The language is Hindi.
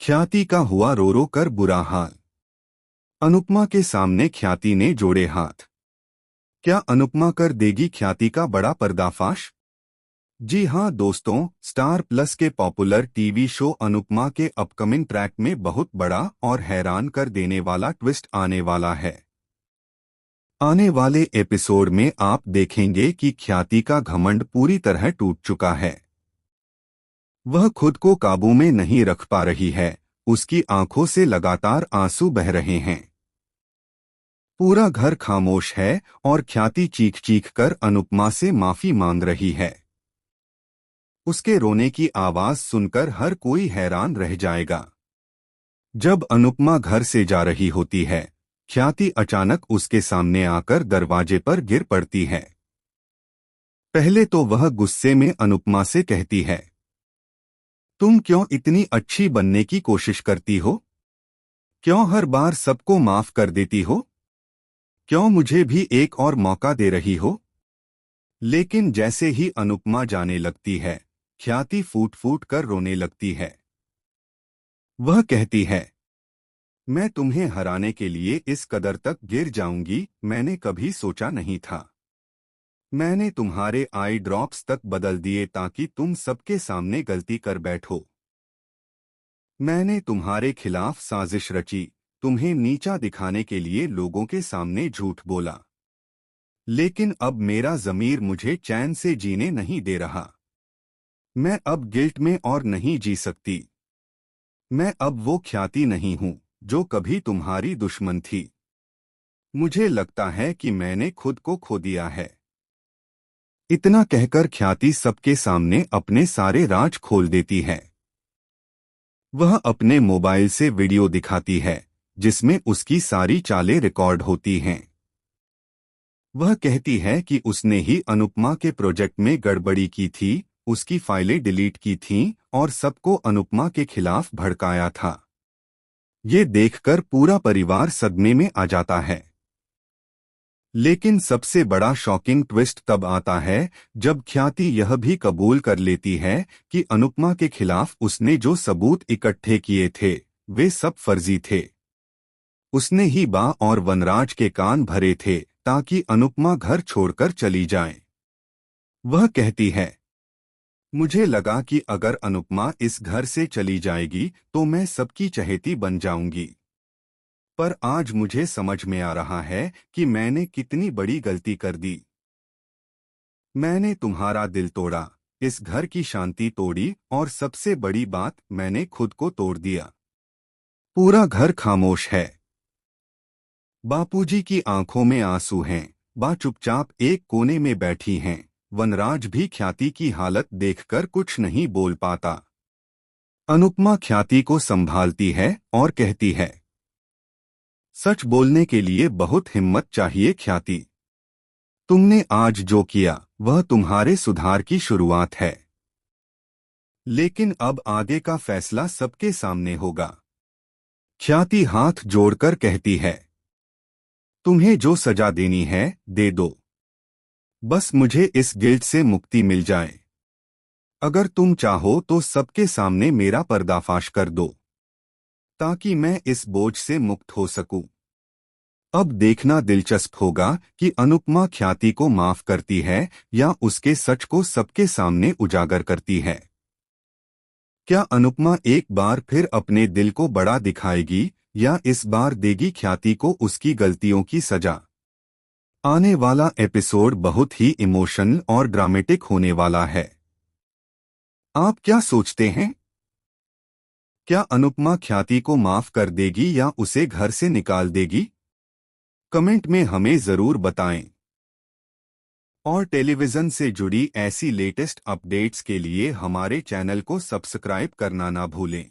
ख्याति का हुआ रो रो कर बुरा हाल। अनुपमा के सामने ख्याति ने जोड़े हाथ। क्या अनुपमा कर देगी ख्याति का बड़ा पर्दाफाश? जी हां दोस्तों, स्टार प्लस के पॉपुलर टीवी शो अनुपमा के अपकमिंग ट्रैक में बहुत बड़ा और हैरान कर देने वाला ट्विस्ट आने वाला है। आने वाले एपिसोड में आप देखेंगे कि ख्याति का घमंड पूरी तरह टूट चुका है। वह खुद को काबू में नहीं रख पा रही है, उसकी आंखों से लगातार आंसू बह रहे हैं। पूरा घर खामोश है और ख्याति चीख चीख कर अनुपमा से माफी मांग रही है। उसके रोने की आवाज सुनकर हर कोई हैरान रह जाएगा। जब अनुपमा घर से जा रही होती है, ख्याति अचानक उसके सामने आकर दरवाजे पर गिर पड़ती है। पहले तो वह गुस्से में अनुपमा से कहती है, तुम क्यों इतनी अच्छी बनने की कोशिश करती हो? क्यों हर बार सबको माफ कर देती हो? क्यों मुझे भी एक और मौका दे रही हो? लेकिन जैसे ही अनुपमा जाने लगती है, ख्याति फूट फूट कर रोने लगती है। वह कहती है, मैं तुम्हें हराने के लिए इस कदर तक गिर जाऊंगी, मैंने कभी सोचा नहीं था। मैंने तुम्हारे आई ड्रॉप्स तक बदल दिए ताकि तुम सबके सामने गलती कर बैठो। मैंने तुम्हारे खिलाफ साजिश रची, तुम्हें नीचा दिखाने के लिए लोगों के सामने झूठ बोला। लेकिन अब मेरा ज़मीर मुझे चैन से जीने नहीं दे रहा। मैं अब गिल्ट में और नहीं जी सकती। मैं अब वो ख्याति नहीं हूं जो कभी तुम्हारी दुश्मन थी। मुझे लगता है कि मैंने खुद को खो दिया है। इतना कहकर ख्याति सबके सामने अपने सारे राज खोल देती है। वह अपने मोबाइल से वीडियो दिखाती है, जिसमें उसकी सारी चालें रिकॉर्ड होती हैं। वह कहती है कि उसने ही अनुपमा के प्रोजेक्ट में गड़बड़ी की थी, उसकी फाइलें डिलीट की थीं और सबको अनुपमा के खिलाफ भड़काया था। ये देखकर पूरा परिवार सदमे में आ जाता है। लेकिन सबसे बड़ा शॉकिंग ट्विस्ट तब आता है जब ख्याति यह भी कबूल कर लेती है कि अनुपमा के खिलाफ उसने जो सबूत इकट्ठे किए थे, वे सब फर्जी थे। उसने ही बा और वनराज के कान भरे थे ताकि अनुपमा घर छोड़कर चली जाए। वह कहती है, मुझे लगा कि अगर अनुपमा इस घर से चली जाएगी तो मैं सबकी चहेती बन जाऊंगी। पर आज मुझे समझ में आ रहा है कि मैंने कितनी बड़ी गलती कर दी। मैंने तुम्हारा दिल तोड़ा, इस घर की शांति तोड़ी और सबसे बड़ी बात, मैंने खुद को तोड़ दिया। पूरा घर खामोश है। बापूजी की आंखों में आंसू हैं, बा चुपचाप एक कोने में बैठी हैं। वनराज भी ख्याति की हालत देखकर कुछ नहीं बोल पाता। अनुपमा ख्याति को संभालती है और कहती है, सच बोलने के लिए बहुत हिम्मत चाहिए ख्याति। तुमने आज जो किया वह तुम्हारे सुधार की शुरुआत है। लेकिन अब आगे का फैसला सबके सामने होगा। ख्याति हाथ जोड़कर कहती है, तुम्हें जो सजा देनी है दे दो। बस मुझे इस गिल्ट से मुक्ति मिल जाए। अगर तुम चाहो तो सबके सामने मेरा पर्दाफाश कर दो, ताकि मैं इस बोझ से मुक्त हो सकूं। अब देखना दिलचस्प होगा कि अनुपमा ख्याति को माफ करती है या उसके सच को सबके सामने उजागर करती है। क्या अनुपमा एक बार फिर अपने दिल को बड़ा दिखाएगी या इस बार देगी ख्याति को उसकी गलतियों की सजा? आने वाला एपिसोड बहुत ही इमोशनल और ड्रामेटिक होने वाला है। आप क्या सोचते हैं? क्या अनुपमा ख्याति को माफ कर देगी या उसे घर से निकाल देगी? कमेंट में हमें जरूर बताएं। और टेलीविजन से जुड़ी ऐसी लेटेस्ट अपडेट्स के लिए हमारे चैनल को सब्सक्राइब करना ना भूलें।